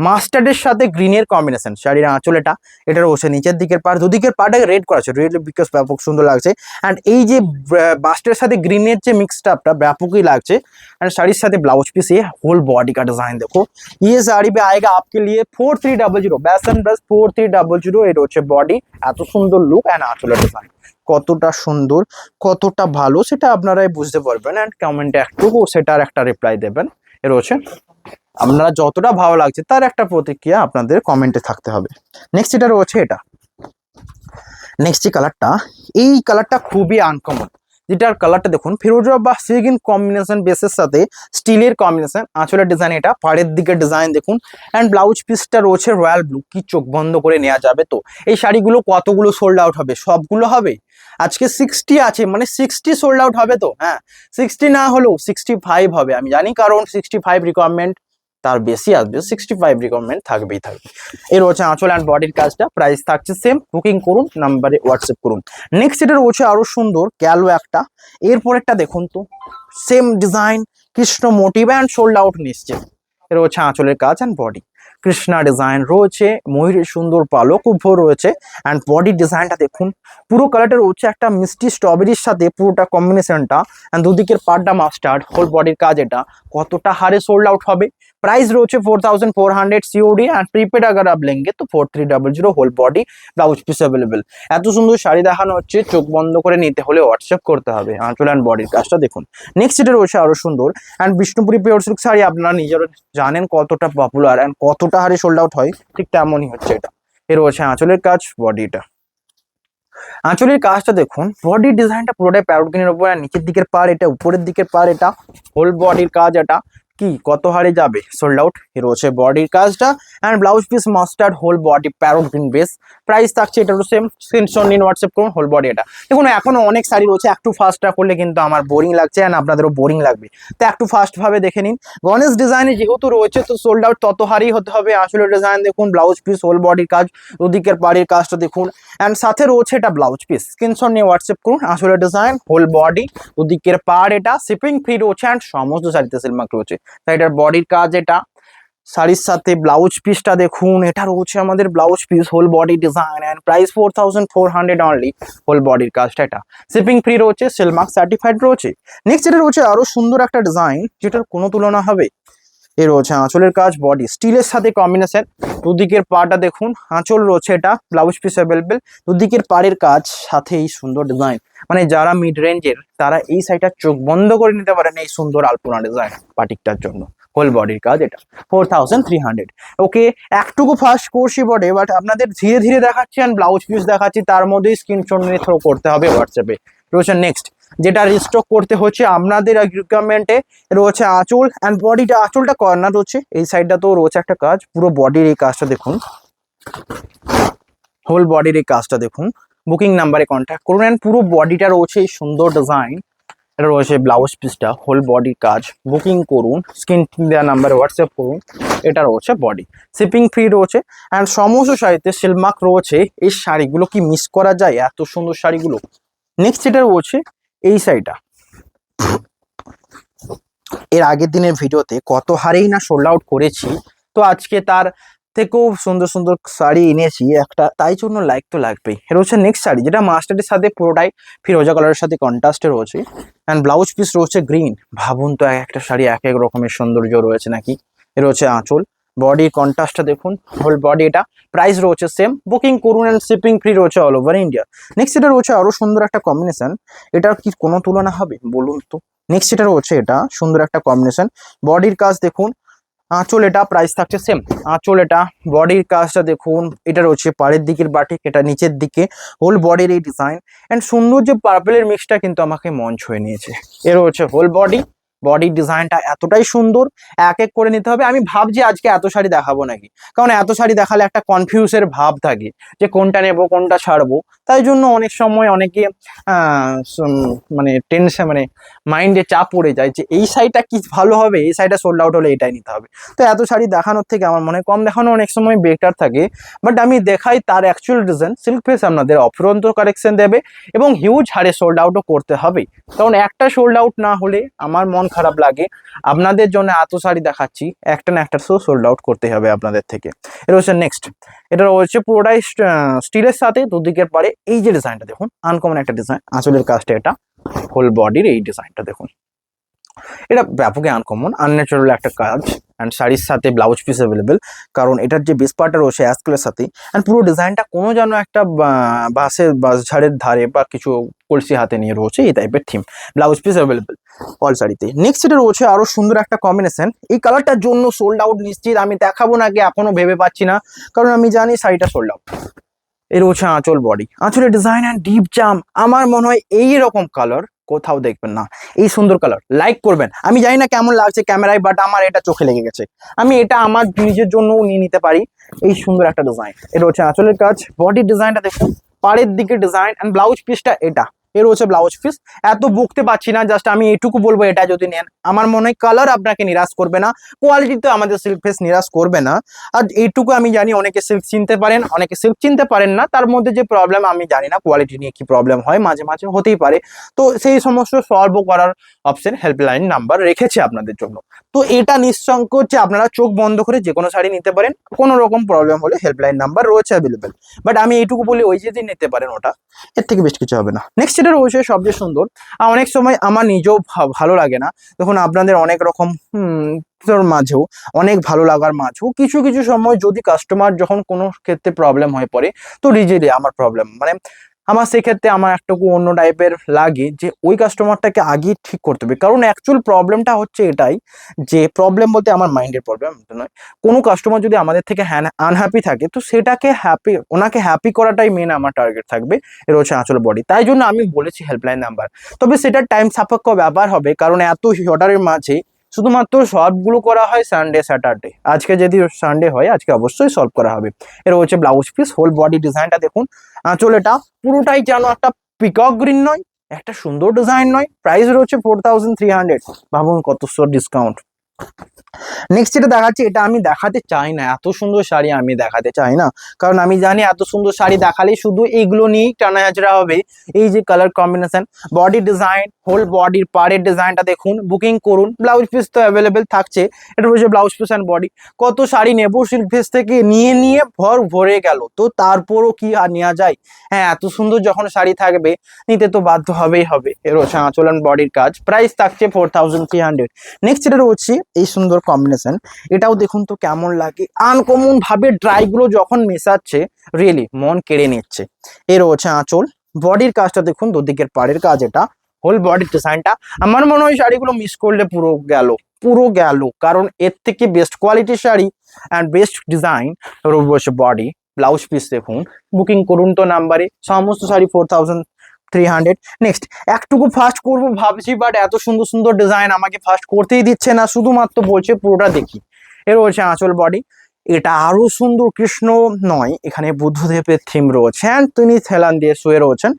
মাস্টার্ডের সাথে গ্রিনের কম্বিনেশন, শাড়ির আঁচল এটা, এটা রয়েছে নিচের দিকের পাড়, দুদিকের পাড়টাকে রেড করা আছে, রেড বিকজ ব্যাপক সুন্দর লাগছে, এন্ড এই যে মাস্টারের সাথে গ্রিনের যে মিক্সড আপটা ব্যাপকই লাগছে, एंड साड़ी साथ ब्लाउज पीस, ये होल बॉडी का डिजाइन देखो, ये साड़ी पे आएगा आपके लिए 4300 बैसन प्लस 4300, এটা হচ্ছে বডি, এত সুন্দর লুক এন্ড আঁচলের ডিজাইন কতটা সুন্দর কতটা ভালো সেটা আপনারাই বুঝতে পারবেন, এন্ড কমেন্টে একটু সেটার একটা রিপ্লাই দেবেন, এর হচ্ছে আপনারা যতটা ভালো লাগছে তার একটা প্রতিক্রিয়া আপনাদের কমেন্টে থাকতে হবে। নেক্সট এটা রয়েছে এটা, নেক্সট কালারটা, এই কালারটা খুবই আনকমন, যেটার কালারটা দেখুন ফিরোজা বা সিগিন কম্বিনেশন বেসের সাথে স্টিলের কম্বিনেশন, আঁচলের ডিজাইন এটা, পাড়ের দিকের ডিজাইন দেখুন, অ্যান্ড ব্লাউজ পিসটা রয়েছে রয়্যাল ব্লু, কি চোখ বন্ধ করে নেওয়া যাবে। তো এই শাড়িগুলো কতগুলো সোল্ড আউট হবে, সবগুলো হবে, আজকে 60 আছে মানে 60 সোল্ড আউট হবে, তো হ্যাঁ 60 না হলেও 65 হবে আমি জানি, কারণ 65 রিকোয়ারমেন্ট, তার বেশি আসবে, 65 রিকোয়ারমেন্ট থাকবেই থাকবে। এর হচ্ছে আঁচল অ্যান্ড বডির কাজটা, প্রাইস থাকছে সেম, বুকিং করুন নাম্বারে হোয়াটসঅ্যাপ করুন। নেক্সট এটা রয়েছে আরো সুন্দর ক্যালো একটা, এরপরেরটা দেখুন তো same design, Krishna motif and sold out নিশ্চিত, এর হচ্ছে আঁচলের কাজ অ্যান্ড বডি, কৃষ্ণা ডিজাইন রয়েছে, ময়ূরের সুন্দর পালক উভো রয়েছে, অ্যান্ড বডির ডিজাইনটা দেখুন পুরো কালারটা রয়েছে একটা মিষ্টি স্ট্রবেরির সাথে পুরোটা কম্বিনেশনটা, অ্যান্ড দুদিকের পাড়টা মাস্টার্ড, হোল বডির কাজ, এটা কতটা হারে সোল্ড আউট হবে। प्राइस রয়েছে 4400 सीओडी एंड प्रीपेड अगर आप लेंगे तो 4300 whole body blouse piece available. এত সুন্দর শাড়ি দেখানো হচ্ছে, চোখ বন্ধ করে নিতে হলে হোয়াটসঅ্যাপ করতে হবে। আঁচল এন্ড বডির কাজটা দেখুন। নেক্সট এটা রয়েছে আরো সুন্দর and Bishnupuri pure silk sari, আপনারা নিজেরা জানেন কতটা পপুলার এন্ড কতটা হারে সোল্ড আউট হয়, ঠিক তেমনই হচ্ছে এটা। এর রয়েছে আঁচলের কাজ, বডিটা, আঁচলের কাজটা দেখুন, বডির ডিজাইনটা পুরোটাই প্যারট গ্রিনের উপর, আর নিচের দিকের পার এটা, উপরের দিকের পার এটা, হোল বডির কাজ, এটা কি কত হারে যাবে সোল্ড আউট। এর হচ্ছে বডির কাজটা and blouse piece mustard, whole body parrot green base, price থাকছে এটারও সেম, স্ক্রিনশট নিন হোয়াটসঅ্যাপ করুন, হোল বডি এটা। দেখুন এখনো অনেক শাড়ি রয়েছে, একটু ফাস্টটা করলে কিন্তু আমার বোরিং লাগছে এন্ড আপনাদেরও বোরিং লাগবে, তো একটু ফাস্ট ভাবে দেখে নিন। গণেশ ডিজাইনে যেহেতু রয়েছে তো সোল্ড আউট তত হারেই হতে হবে। আসলে ডিজাইন দেখুন, ব্লাউজ পিস, হোল বডির কাজ, ওদিকের পাড়ির কাজটা দেখুন এন্ড সাথে রয়েছে এটা ব্লাউজ পিস, স্ক্রিনশট নিয়ে হোয়াটসঅ্যাপ করুন। আসলে ডিজাইন, হোল বডি, ওদিকের পাড়, এটা শিপিং ফ্রি রয়েছে এন্ড সমস্ত শাড়িতে সিলমার্ক রয়েছে। তাই এটার বডির কাজ, এটা শাড়ির সাথে ব্লাউজ পিসটা দেখুন, এটা রয়েছে আমাদের blouse piece, whole body design and price 4400 only. Whole বডির কাজটা এটা, শিপিং ফ্রি রয়েছে, সেলমার্ক সার্টিফাইড রয়েছে। নেক্সট এটা রয়েছে আরো সুন্দর একটা ডিজাইন যেটার কোনো তুলনা হবে। এ রয়েছে আঁচলের কাজ, বডি স্টিলের সাথে কম্বিনেশন, দুদিকের পাটা দেখুন, আঁচল রয়েছে, এটা ব্লাউজ পিস অ্যাভেলেবেল, দুদিকের পাড়ের কাজ, সাথে এই সুন্দর ডিজাইন। মানে যারা মিড রেঞ্জের তারা এই সাইডটা চোখ বন্ধ করে নিতে পারেন এই সুন্দর আলপনা ডিজাইন বাটিকটার জন্য। হোল বডির কাজ এটা, 4300। ওকে, একটুকু ফাস্ট করছি বটে, বাট আপনাদের ধীরে ধীরে দেখাচ্ছি অ্যান্ড ব্লাউজ পিস দেখাচ্ছি, তার মধ্যেই স্ক্রিনশট নিয়ে থ্রো করতে হবে হোয়াটসঅ্যাপে। রয়েছে নেক্সট, যেটা রিস্টক করতে হচ্ছে আপনাদের রিকোয়ারমেন্টে, রয়েছে আঁচল অ্যান্ড বডিটা। আঁচলটা কর্নার রয়েছে, এই সাইডটা তো রয়েছে একটা কাজ, পুরো বডির এই কাজটা দেখুন, হোল বডির এই কাজটা দেখুন। বুকিং নাম্বারে কন্ট্যাক্ট করুন অ্যান্ড পুরো বডিটা রয়েছে এই সুন্দর ডিজাইন, এটা রয়েছে ব্লাউজ পিসটা, হোল বডির কাজ। বুকিং করুন, স্ক্রিন দেওয়া নাম্বারে হোয়াটসঅ্যাপ করুন। এটা রয়েছে বডি, শিপিং ফ্রি রয়েছে অ্যান্ড সমস্ত শাড়িতে সিলমার্ক রয়েছে। এই শাড়িগুলো কি মিস করা যায়, এত সুন্দর শাড়িগুলো। নেক্সট এটা রয়েছে এই শাড়িটা, এর আগের দিনের ভিডিওতে কত হারেই না সোল্ড আউট করেছি, তো আজকে তার থেকেও সুন্দর সুন্দর শাড়ি এনেছি একটা, তাই জন্য লাইক তো লাগবেই। এটা হচ্ছে নেক্সট শাড়ি, যেটা মাস্টার্ডের সাথে পুরোটাই ফিরোজা কালারের সাথে কন্ট্রাস্টে রয়েছে অ্যান্ড ব্লাউজ পিস রয়েছে গ্রিন। ভাবুন তো, এক একটা শাড়ি এক এক রকমের সৌন্দর্য রয়েছে নাকি। এর হচ্ছে আঁচল, বডির কন্ট্রাস্টটা দেখুন, হোল বডি এটা, প্রাইস রয়েছে সেম। বুকিং করুন অ্যান্ড শিপিং ফ্রি রয়েছে অল ওভার ইন্ডিয়া। নেক্সট এটা রয়েছে আরো সুন্দর একটা কম্বিনেশন, এটার কি কোনো তুলনা হবে বলুন তো। নেক্সট এটা রয়েছে, এটা সুন্দর একটা কম্বিনেশন, বডির কাজ দেখুন, আঁচল এটা, প্রাইস থাকছে সেম। আঁচল এটা, বডির কাজটা দেখুন, এটা রয়েছে পাড়ের দিকের বাটিক, এটা নিচের দিকে, হোল বডির এই ডিজাইন অ্যান্ড সুন্দর যে পার্পেলের মিক্সটা কিন্তু আমাকে মন ছুঁয়ে নিয়েছে। এর হচ্ছে হোল বডি, বডির ডিজাইনটা এতটাই সুন্দর, এক এক করে নিতে হবে। আমি ভাবছি আজকে এত শাড়ি দেখাবো নাকি, কারণ এত শাড়ি দেখালে একটা কনফিউজের ভাব থাকে যে কোনটা নেবো কোনটা ছাড়বো। তাই জন্য অনেক সময় অনেকে মানে টেনশন, মানে মাইন্ডে চাপ পড়ে যায় যে এই শাড়িটা কি ভালো হবে, এই শাড়িটা সোল্ড আউট হলে এটাই নিতে হবে। তো এত শাড়ি দেখানোর থেকে আমার মনে হয় কম দেখানো অনেক সময় বেটার থাকে। বাট আমি দেখাই তার অ্যাকচুয়াল রিজন, সিল্ক ফেস আপনাদের অফুরন্ত কালেকশন দেবে এবং হিউজ হারে সোল্ড আউটও করতে হবে, কারণ একটা সোল্ড আউট না হলে আমার মন খারাপ লাগে। আপনাদের জন্য এত শাড়ি দেখাচ্ছি, একটা না একটা সোল্ড আউট করতে হবে আপনাদের থেকে। এটা হচ্ছে নেক্সট, এটা রয়েছে পুরোটাই স্টিলের সাথে দুদিকের পারে এই যে ডিজাইনটা দেখুন, আনকমন একটা ডিজাইন, আঁচলের কাজটা এটা, হোল বডির এই ডিজাইনটা দেখুন, এটা ব্যাপকই আনকমন, আনন্যাচারাল একটা কাজ অ্যান্ড শাড়ির সাথে ব্লাউজ পিস অ্যাভেলেবেল, কারণ এটার যে বেস পার্টটা রয়েছে অ্যাসকেলের সাথে অ্যান্ড পুরো ডিজাইনটা কোনো যেন একটা বাঁশঝাড়ের ধারে বা কিছু কলসি হাতে নিয়ে রয়েছে এই টাইপের theme. Blouse piece available all শাড়িতে। নেক্সট এটা রয়েছে আরো সুন্দর একটা কম্বিনেশন, এই কালারটার জন্য সোল্ড আউট নিশ্চিত। আমি দেখাবো নাকি এখনো ভেবে পাচ্ছি না, কারণ আমি জানি শাড়িটা সোল্ড আউট। এর হচ্ছে আঁচল বডি, আঁচলের ডিজাইন অ্যান্ড ডিপ জাম, আমার মনে হয় এই রকম কালার কোথাও দেখবেন না। এই সুন্দর কালার লাইক করবেন, আমি জানি না কেমন লাগছে ক্যামেরায়, বাট আমার এটা চোখে লেগে গেছে, আমি এটা আমার নিজের জন্যও নিয়ে নিতে পারি। এই সুন্দর একটা ডিজাইন, এটা হচ্ছে আঁচলের কাজ, বডির ডিজাইনটা দেখুন, পাড়ের দিকে ডিজাইন অ্যান্ড ব্লাউজ পিসটা এটা, এর হচ্ছে ব্লাউজ পিস। এত বকতে পারছি না, জাস্ট আমি এটুকু বলবো, এটা যদি নেন আমার মনে হয় কালার আপনাকে নিরাশ করবে না, কোয়ালিটি তো আমাদের সিল্ক ফেস নিরাশ করবে না। আর এইটুকু আমি জানি, অনেকে সিল্ক চিনতে পারেন, অনেকে সিল্ক চিনতে পারেন না, তার মধ্যে যে প্রবলেম আমি জানি না, কোয়ালিটি নিয়ে কি প্রবলেম হয় মাঝে মাঝে হতেই পারে। তো সেই সমস্ত সলভ করার অপশন হেল্পলাইন নাম্বার রেখেছে আপনাদের জন্য। তো এটা নিঃসংকোচে আপনারা চোখ বন্ধ করে যে কোনো শাড়ি নিতে পারেন, কোনো রকম প্রবলেম হলে হেল্পলাইন নাম্বার রয়েছে অ্যাভেলেবেল। বাট আমি এইটুকু বলি, ওই যদি নিতে পারেন ওটা, এর থেকে বেশ কিছু হবে না। নেক্সট এটা রয়েছে সবচেয়ে সুন্দর, আর অনেক সময় আমার নিজেও ভালো লাগে না, দেখুন আপনাদের অনেক রকম মাঝেও, অনেক ভালো লাগার মাঝেও কিছু কিছু সময় যদি কাস্টমার যখন কোনো ক্ষেত্রে প্রবলেম হয়ে পড়ে, তো রিজেলি আমার প্রবলেম মানে আমার সেক্ষেত্রে আমার একটুকু অন্য টাইপের লাগে যে ওই কাস্টমারটাকে আগেই ঠিক করতে হবে। কারণ অ্যাকচুয়াল প্রবলেমটা হচ্ছে এটাই, যে প্রবলেম বলতে আমার মাইন্ডের প্রবলেম নয়, কোনো কাস্টমার যদি আমাদের থেকে আনহ্যাপি থাকে, তো সেটাকে ওনাকে হ্যাপি করাটাই মেন আমার টার্গেট থাকবে। এর হচ্ছে আঁচল বডি, তাই জন্য আমি বলেছি হেল্পলাইন নাম্বার। তবে সেটা টাইম সাপেক্ষ ব্যাপার হবে, কারণ এত অর্ডারের মাঝে শুধুমাত্র সলভগুলো করা হয় সানডে স্যাটারডে, আজকে যদি সানডে হয় আজকে অবশ্যই সলভ করা হবে। এর হচ্ছে ব্লাউজ পিস, হোল বডি ডিজাইনটা দেখুন, আঁচল এটা পুরোটাই যেন একটা পিকক গ্রিন নয়, একটা সুন্দর ডিজাইন নয়, প্রাইস রয়েছে 4300। ভাবুন কত ডিসকাউন্ট, নেক্সট যেটা দেখাচ্ছি, এটা আমি দেখাতে চাই না, এত সুন্দর শাড়ি আমি দেখাতে চাই না, কারণ আমি জানি এত সুন্দর শাড়ি দেখালে শুধু এইগুলো নিয়েই টানা হাজরা হবে। এই যে colour combination, body design, whole বডির পাড়ের ডিজাইনটা দেখুন, বুকিং করুন। ব্লাউজ পিস তো অ্যাভেলেবেল থাকছে, এটা হচ্ছে ব্লাউজ পিস অ্যান্ড বডি। কত শাড়ি নেবো সিল্ক ফেস থেকে, নিয়ে নিয়ে ভরে গেল, তো তারপরও কি আর নেওয়া যায়? হ্যাঁ, এত সুন্দর যখন শাড়ি থাকবে নিতে তো বাধ্য হবেই হবে। এর হচ্ছে আঁচল অ্যান্ড বডির কাজ, প্রাইস থাকছে 4300। নেক্সট যেটা রয়েছে এই সুন্দর কম্বিনেশন, এটাও দেখুন তো কেমন লাগে, আনকমন ভাবে ড্রাই গুলো যখন মেশাচ্ছে রিয়েলি মন কেড়ে নিচ্ছে। এর হচ্ছে আঁচল, বডির কাজটা দেখুন, দুদিকের পাড়ের কাজ, এটা হোল বডির ডিজাইনটা। আমার মনে হয় শাড়িগুলো মিস করলে পুরো গেল, কারণ এর থেকে বেস্ট কোয়ালিটির শাড়ি অ্যান্ড বেস্ট ডিজাইন রয়েছে বডি। ব্লাউজ পিস দেখুন, বুকিং করুন তো নাম্বারে, সমস্ত শাড়ি 4300। নেক্সট, একটুকু ফাস্ট করবো ভাবছি, বাট এত সুন্দর সুন্দর ডিজাইন আমাকে ফাস্ট করতেই দিচ্ছে না, শুধুমাত্র বলছে পুরোটা দেখি। এর হচ্ছে আঁচল বডি, এটা আরো সুন্দর, কৃষ্ণ নয়, এখানে বুদ্ধদেবের থিম রয়েছে অ্যান্ড তিনি থেলান দিয়ে শুয়ে রয়েছেন।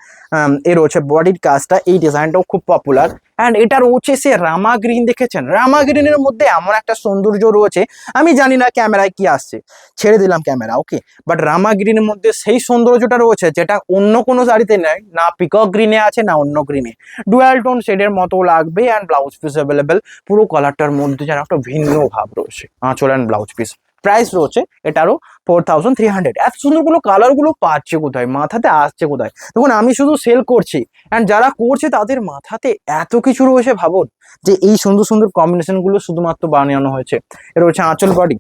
এর হচ্ছে বডির কাজটা, এই ডিজাইনটাও খুব পপুলার। অ্যান্ড এটা রয়েছে সে রামা গ্রিন, দেখেছেন রামা গ্রিনের মধ্যে এমন একটা সৌন্দর্য রয়েছে, আমি জানি না ক্যামেরায় কি আসছে, ছেড়ে দিলাম ক্যামেরা, ওকে। বাট রামা গ্রিনের মধ্যে সেই সৌন্দর্যটা রয়েছে যেটা অন্য কোনো শাড়িতে নেই, না পিকক গ্রিনে আছে না অন্য গ্রিনে। ডুয়াল টোন শেডের মতো লাগবে অ্যান্ড ব্লাউজ পিস অ্যাভেলেবেল, পুরো কালারটার মধ্যে যেন একটা ভিন্ন ভাব রয়েছে। আঁচল অ্যান্ড ব্লাউজ পিস, প্রাইস রয়েছে এটারও 4300। এত সুন্দরগুলো কালারগুলো পাচ্ছে কোথায়, মাথাতে আসছে কোথায়? দেখুন আমি শুধু সেল করছি, অ্যান্ড যারা করছে তাদের মাথাতে এত কিছু রয়েছে, ভাবুন যে এই সুন্দর সুন্দর কম্বিনেশন গুলো শুধুমাত্র বানানো হয়েছে। এটা হচ্ছে আঁচল বডি,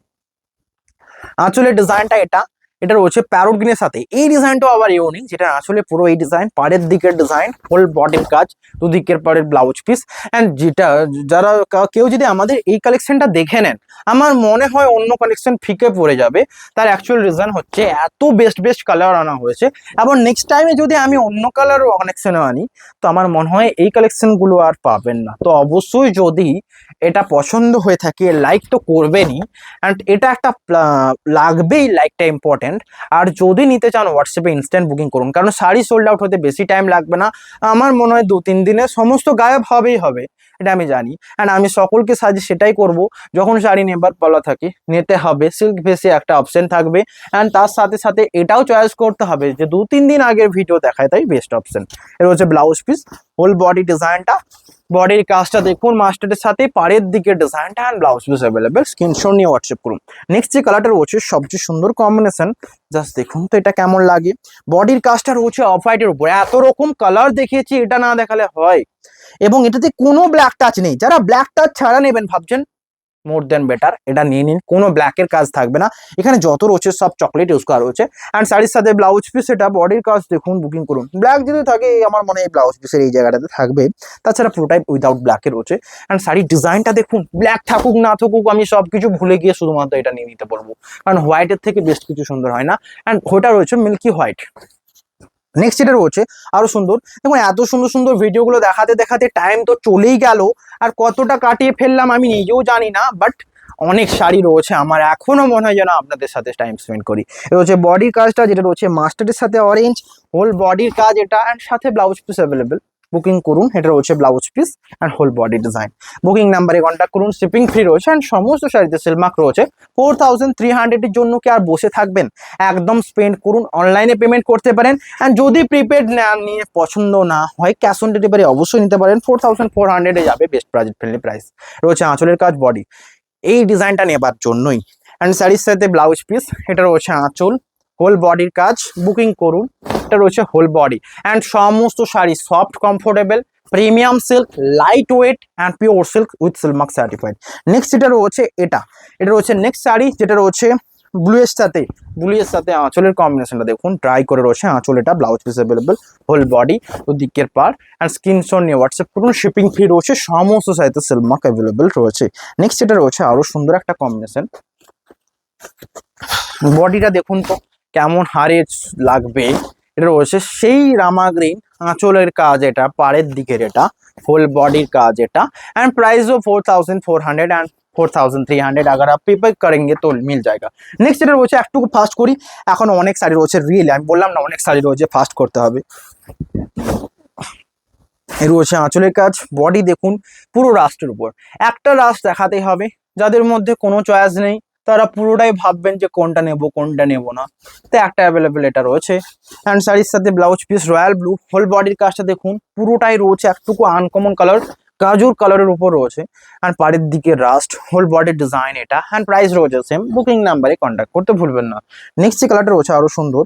আঁচলের ডিজাইনটা এটা, এটা রয়েছে প্যারোট গ্রিনের সাথে। এই ডিজাইনটাও আবার ইউনিক, যেটা আসলে পুরো এই ডিজাইন, পাড়ের দিকের ডিজাইন, হোল বডির কাজ, দুদিকের পাড়ের ব্লাউজ পিস। অ্যান্ড যেটা যারা কেউ যদি আমাদের এই কালেকশনটা দেখে নেন, আমার মনে হয় অন্য কালেকশন ফিকে পড়ে যাবে। তার অ্যাকচুয়াল রিজন হচ্ছে এত বেস্ট বেস্ট কালার আনা হয়েছে। আবার নেক্সট টাইমে যদি আমি অন্য কালার কালেকশনও আনি, তো আমার মনে হয় এই কালেকশনগুলো আর পাবেন না। তো অবশ্যই যদি এটা পছন্দ হয়ে থাকে, লাইক তো করবেনই, অ্যান্ড এটা একটা লাগবেই, লাইকটা ইম্পর্টেন্ট। আর যদি নিতে চান হোয়াটসঅ্যাপে ইনস্ট্যান্ট বুকিং করুন, কারণ শাড়ি সোল্ড আউট হতে বেশি টাইম লাগবে না, আমার মনে হয় 2-3 দিনে সমস্ত গায়েব হবেই হবে, এটা আমি জানি। অ্যান্ড আমি সকলকে সাজেস্ট সেটাই করব, যখন শাড়ি নেবার পালা থাকে নিতে হবে, সিল্ক ভেসে একটা অপশন থাকবে। অ্যান্ড তার সাথে সাথে এটাও চয়েস করতে হবে যে 2-3 দিন আগের ভিডিও দেখায়, তাই বেস্ট অপশন। এর হচ্ছে ব্লাউজ পিস, হোল বডি ডিজাইনটা, বডির কাজটা দেখুন, মাস্টারের সাথে পাড়ের দিকে ডিজাইনটা, and blouse piece available, screenshot নিয়ে হোয়াটসঅ্যাপ করুন। নেক্সট যে কালারটা রয়েছে সবচেয়ে সুন্দর কম্বিনেশন, জাস্ট দেখুন তো এটা কেমন লাগে। বডির কাজটা রয়েছে অফ হোয়াইটের উপরে, এত রকম কালার দেখিয়েছি, এটা না দেখালে হয়। এবং এটাতে কোনো ব্ল্যাক টাচ নেই, যারা ব্ল্যাক টাচ ছাড়া নেবেন ভাবছেন, মোর দেন বেটার, এটা নিয়ে নিন, কোনো ব্ল্যাকের কাজ থাকবে না। এখানে যত রয়েছে সব চকলেট ইউজ করা রয়েছে। অ্যান্ড শাড়ির সাথে ব্লাউজ পিস, এটা বডির কাজ দেখুন, বুকিং করুন। ব্ল্যাক যদি থাকে আমার মনে হয় ব্লাউজ পিসের এই জায়গাটাতে থাকবে, তাছাড়া পুরোটাই উইদাউট ব্ল্যাকে রয়েছে। অ্যান্ড শাড়ির ডিজাইনটা দেখুন, ব্ল্যাক থাকুক না থাকুক আমি সব কিছু ভুলে গিয়ে শুধুমাত্র এটা নিয়ে নিতে পারবো, কারণ হোয়াইটের থেকে বেস্ট কিছু সুন্দর হয় না। অ্যান্ড ওটা রয়েছে মিল্কি হোয়াইট। নেক্সট যেটা রয়েছে আরো সুন্দর, দেখুন এত সুন্দর সুন্দর ভিডিওগুলো দেখাতে দেখাতে টাইম তো চলেই গেল, আর কতটা কাটিয়ে ফেললাম আমি নিজেও জানি না। বাট অনেক শাড়ি রয়েছে, আমার এখনো মনে হয় যেন আপনাদের সাথে টাইম স্পেন্ড করি। এটা হচ্ছে বডির কাজটা, যেটা রয়েছে মাস্টার্ডের সাথে অরেঞ্জ, হোল বডির কাজ এটা, অ্যান্ড সাথে ব্লাউজ পিস অ্যাভেলেবেল, বুকিং করুন। এটা রয়েছে blouse piece and whole body design, booking নাম্বারে কন্ট্যাক্ট করুন, শিপিং ফ্রি রয়েছে। অ্যান্ড সমস্ত শাড়িতে সেলমার্ক রয়েছে। 4300 এর জন্য কি আর বসে থাকবেন, একদম স্পেন্ড করুন, অনলাইনে পেমেন্ট করতে পারেন। অ্যান্ড যদি প্রিপেড নিয়ে পছন্দ না হয়, ক্যাশ অন ডেলিভারি অবশ্যই নিতে পারেন। 4400 এ যাবে, বেস্ট বাজেট ফ্রেন্ডলি প্রাইস। রয়েছে আঁচলের কাজ, বডি, এই ডিজাইনটা নেবার জন্যই। অ্যান্ড শাড়ির সাথে ব্লাউজ পিস, এটা রয়েছে আঁচল, হোল বডির কাজ, বুকিং করুন। এটা রয়েছে হোল বডি। অ্যান্ড সমস্ত sari soft, comfortable, premium silk, light weight and pure silk with silk mark certified. Next যেটা রয়েছে এটা, এটা রয়েছে নেক্সট শাড়ি, যেটা রয়েছে ব্লুয়ের সাথে আঁচলের কম্বিনেশনটা দেখুন, ট্রাই করে রয়েছে আঁচল, এটা blouse piece available, whole body, দিকের পার। অ্যান্ড স্ক্রিনশট নিয়ে হোয়াটসঅ্যাপ করুন, শিপিং ফ্রি রয়েছে, সমস্ত সাইজে সিলমার্ক অ্যাভেলেবেল রয়েছে। নেক্সট যেটা রয়েছে আরো সুন্দর একটা কম্বিনেশন, বডিটা দেখুন তো কেমন হারে লাগবে। এটা রয়েছে সেই রামা গ্রিন, আঁচলের কাজ এটা, পাড়ের দিকের এটা, হোল বডির কাজ এটা। एंड प्राइस हो 4400 एंड 4300। अगर आप पे करेंगे तो मिल जाएगा। নেক্সট যেটা রয়েছে একটু ফাস্ট করি, এখন অনেক শাড়ি রয়েছে, রিয়েলি আমি বললাম না অনেক শাড়ি রয়েছে, ফাস্ট করতে হবে। এর রয়েছে আঁচলের কাজ, বডি দেখুন পুরো রাস্টের উপর, একটা রাস্ট দেখাতেই হবে, যাদের মধ্যে কোনো চয়েস নেই তারা পুরোটাই ভাববেন যে কোনটা নেবো কোনটা নেবো না, তো একটা অ্যাভেলেবেল এটা রয়েছে। অ্যান্ড শাড়ির সাথে blouse piece royal blue, whole বডির কাজটা দেখুন পুরোটাই রয়েছে একটুকু আনকমন কালার, গাজর কালারের উপর রয়েছে। অ্যান্ড পাড়ের দিকে রাস্ট, হোল বডির ডিজাইন এটা। অ্যান্ড প্রাইস রয়েছে সেম, বুকিং নাম্বারে কন্ট্যাক্ট করতে ভুলবেন না। নেক্সট যে কালারটা রয়েছে আরো সুন্দর,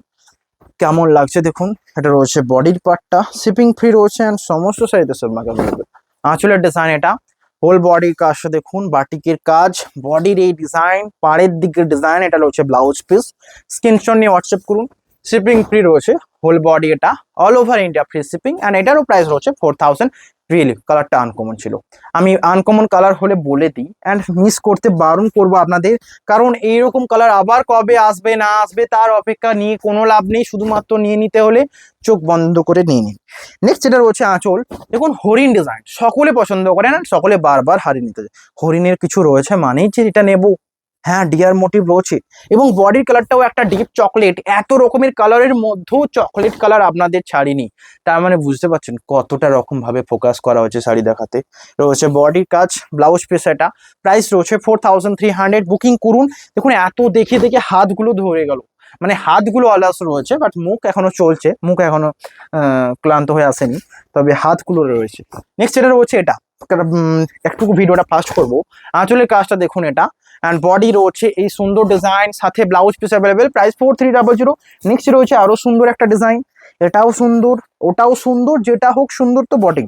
কেমন লাগছে দেখুন। এটা রয়েছে বডির পার্টটা, শিপিং ফ্রি রয়েছে অ্যান্ড সমস্ত সাইজে সব মাকে মিলবে। আঁচলের ডিজাইন এটা, হোল বডির কাজটা দেখুন, বাটিকের কাজ, বডির এই ডিজাইন, পাড়ের দিকের ডিজাইন। এটা রয়েছে ব্লাউজ পিস, স্ক্রিনশট নিয়ে হোয়াটসঅ্যাপ করুন। শিপিং ফ্রি রয়েছে, হোল বডি এটা, all over India free shipping. And এটারও প্রাইস রয়েছে 4000। রিয়েলি কালারটা আনকমন ছিল, আমি আনকমন কালার হলে বলে দিই অ্যান্ড মিস করতে বারণ করবো আপনাদের, কারণ এইরকম কালার আবার কবে আসবে না আসবে তার অপেক্ষা নিয়ে কোনো লাভ নেই, শুধুমাত্র নিয়ে নিতে হলে চোখ বন্ধ করে নিয়ে নিন। নেক্সট যেটা রয়েছে আঁচল, দেখুন হরিণ ডিজাইন সকলে পছন্দ করেন আর সকলে বারবার হারিয়ে নিতে যায়। হরিণের কিছু রয়েছে মানেই যে এটা নেবো, হ্যাঁ ডিয়ার মোটিভ রয়েছে এবং বডির কালারটাও একটা ডিপ চকলেট, এত রকমের কালারের মধ্যেও চকলেট কালার আপনাদের ছাড়িনি, তার মানে বুঝতে পারছেন কতটা রকম ভাবে ফোকাস করা হয়েছে শাড়ি দেখাতে। রয়েছে বডির কাজ, ব্লাউজ পিস এটা, প্রাইস রয়েছে 4300। বুকিং করুন। দেখুন এত দেখে দেখে হাতগুলো ধরে গেল, মানে হাতগুলো অলস রয়েছে বাট মুখ এখনো চলছে, মুখ এখনো ক্লান্ত হয়ে আসেনি, তবে হাতগুলো রয়েছে। নেক্সট যেটা রয়েছে এটা, একটু ভিডিওটা ফাস্ট করবো। আঁচলের কাজটা দেখুন এটা, অ্যান্ড বডি রয়েছে এই সুন্দর ডিজাইন, সাথে blouse piece available, price 4300। Next রয়েছে আরো সুন্দর একটা ডিজাইন, এটাও সুন্দর ওটাও সুন্দর, যেটা হোক সুন্দর তো বডি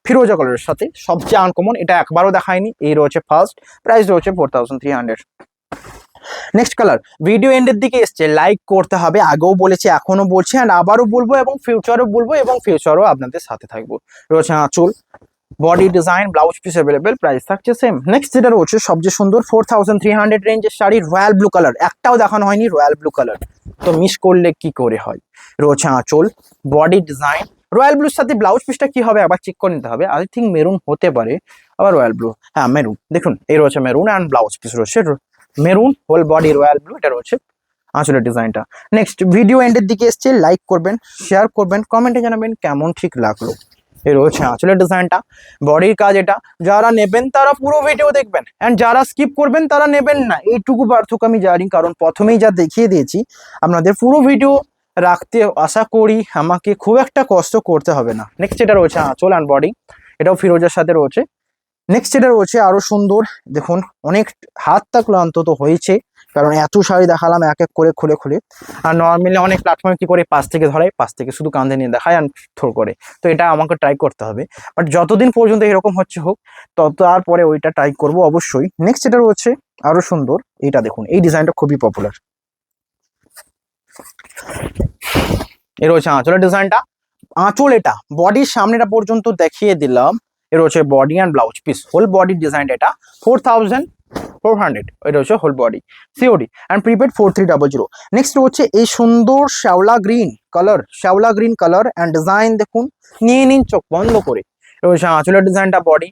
ফিরোজা কালারের সাথে সবচেয়ে আনকমন, এটা একবারও দেখায়নি, এই রয়েছে ফার্স্ট, প্রাইস রয়েছে 4300। নেক্সট কালার, ভিডিও এন্ডের দিকে এসছে, লাইক করতে হবে, আগেও বলেছি এখনো বলছি অ্যান্ড আবারও বলবো এবং ফিউচারও বলবো এবং ফিউচারও আপনাদের সাথে থাকবো। রয়েছে আঁচল, body design, blouse piece available, price থাকছে সেম। নেক্সট যেটা রয়েছে সবচেয়ে সুন্দর 4300 রেঞ্জের শাড়ি, রয়্যাল ব্লু কালার, একটাও দেখানো হয়নি রয়্যাল ব্লু কালার, তো মিস করলে কি করে হয়। রয়েছে আঁচল, বডি ডিজাইন, রয়্যাল ব্লুর সাথে ব্লাউজ পিসটা কি হবে আবার চেক করে নিতে হবে, আই থিঙ্ক মেরুন হতে পারে, আবার রয়্যাল ব্লু, হ্যাঁ মেরুন, দেখুন এই রয়েছে মেরুন অ্যান্ড ব্লাউজ পিস রয়েছে maroon, whole body royal blue, এটা রয়েছে আঁচলের ডিজাইনটা। নেক্সট ভিডিও এন্ডের দিকে এসছে, লাইক করবেন, শেয়ার করবেন, কমেন্টে জানাবেন কেমন ঠিক লাগলো। এই রয়েছে আঁচলের ডিজাইনটা, বডির কাজ এটা, যারা নেবেন তারা পুরো ভিডিও দেখবেন অ্যান্ড যারা স্কিপ করবেন তারা নেবেন না, এইটুকু পার্থক্য আমি জানি, কারণ প্রথমেই যা দেখিয়ে দিয়েছি আপনাদের পুরো ভিডিও রাখতে আশা করি আমাকে খুব একটা কষ্ট করতে হবে না। নেক্সট এটা রয়েছে আঁচল অ্যান্ড বডি, এটাও ফিরোজার সাথে রয়েছে। নেক্সট যেটা রয়েছে আরো সুন্দর, দেখুন অনেক হাতটা ক্লান্ত তো হয়েছে, কারণ এত শাড়ি দেখালাম এক এক করে খুলে খুলে, আর নর্মালি অনেক প্ল্যাটফর্মে কি করে পাশ থেকে ধরায়, পাশ থেকে শুধু কাঁধে নিয়ে দেখায় আর থ্রো করে, তো এটা আমাকে ট্রাই করতে হবে, বাট যতদিন পর্যন্ত এরকম হচ্ছে হোক, তারপরে ওইটা ট্রাই করব অবশ্যই। নেক্সট যেটা রয়েছে আরো সুন্দর, এটা দেখুন এই ডিজাইনটা খুবই পপুলার, এ রয়েছে আঁচলের ডিজাইনটা, আঁচল এটা বডির সামনেটা পর্যন্ত দেখিয়ে দিলাম, এ রয়েছে body and blouse piece, whole বডির ডিজাইন এটা 4400, এটা হচ্ছে whole body, COD and prepaid 4300। Next রয়েছে এই সুন্দর শ্যাওলা গ্রিন কালার অ্যান্ড ডিজাইন, দেখুন নিয়ে নিন চোখ বন্ধ করে। রয়েছে আঁচলের ডিজাইনটা, বডি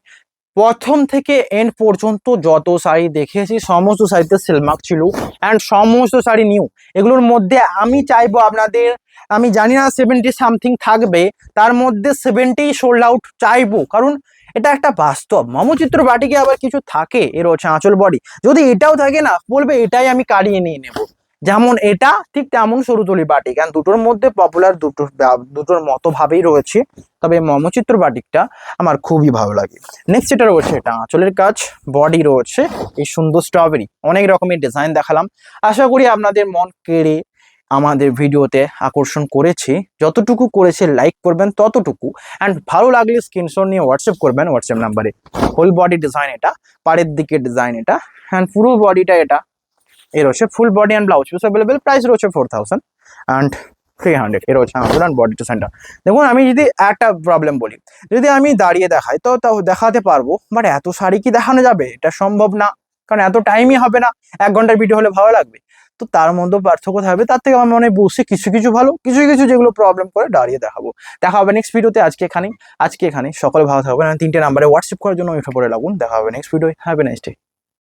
প্রথম থেকে এন্ড পর্যন্ত যত শাড়ি দেখেছি সমস্ত শাড়িতে সেলমার্ক ছিল অ্যান্ড সমস্ত শাড়ি নিউ, এগুলোর মধ্যে আমি চাইবো আপনাদের, আমি জানি না 70 সামথিং থাকবে, তার মধ্যে 70 সোল্ড আউট চাইবো, কারণ এটা একটা বাস্তব মমচিত্র বাটিকে আবার কিছু থাকে, এর হচ্ছে আঁচল বডি, যদি এটাও থাকে না বলবে এটাই আমি কাড়িয়ে নিয়ে নেব, যেমন এটা ঠিক তেমন সরুতলি বাটিক, কারণ দুটোর মধ্যে পপুলার দুটোর মতো ভাবেই রয়েছে, তবে মমচিত্র বাটিকটা আমার খুবই ভালো লাগে। নেক্সট যেটা রয়েছে এটা আঁচলের কাজ, বডি রয়েছে এই সুন্দর স্ট্রবেরি, অনেক রকমের ডিজাইন দেখালাম, আশা করি আপনাদের মন কেড়ে আমাদের ভিডিওতে আকর্ষণ করেছে, যতটুকু করেছে লাইক করবেন ততটুকু, অ্যান্ড ভালো লাগলে স্ক্রিনশট নিয়ে হোয়াটসঅ্যাপ করবেন হোয়াটসঅ্যাপ নাম্বারে। হোল বডি ডিজাইন এটা, পাড়ের দিকে ডিজাইন এটা, অ্যান্ড পুরো বডিটা এটা, এর হচ্ছে full body and blouse piece available, price রয়েছে 4300। এর হচ্ছে আঁচল অ্যান্ড বডি ডিজাইনটা। দেখুন আমি যদি একটা প্রবলেম বলি, যদি আমি দাঁড়িয়ে দেখাই তো তাও দেখাতে পারবো, বাট এত শাড়ি কি দেখানো যাবে, এটা সম্ভব না, কারণ এত টাইমই হবে না, 1 ঘন্টার ভিডিও হলে ভালো লাগবে, তো তার মধ্যে পার্থক্য থাকবে, তার থেকে আমার মনে হয় বসে কিছু কিছু ভালো, কিছু কিছু যেগুলো প্রবলেম করে দাঁড়িয়ে দেখাবো। দেখা হবে নেক্সট ভিডিওতে, আজকে এখানে সকলে ভালো থাকবেন, 3টে নাম্বারে হোয়াটসঅ্যাপ করার জন্য ওয়েট করে লাগুন, দেখা হবে next video, have a nice day.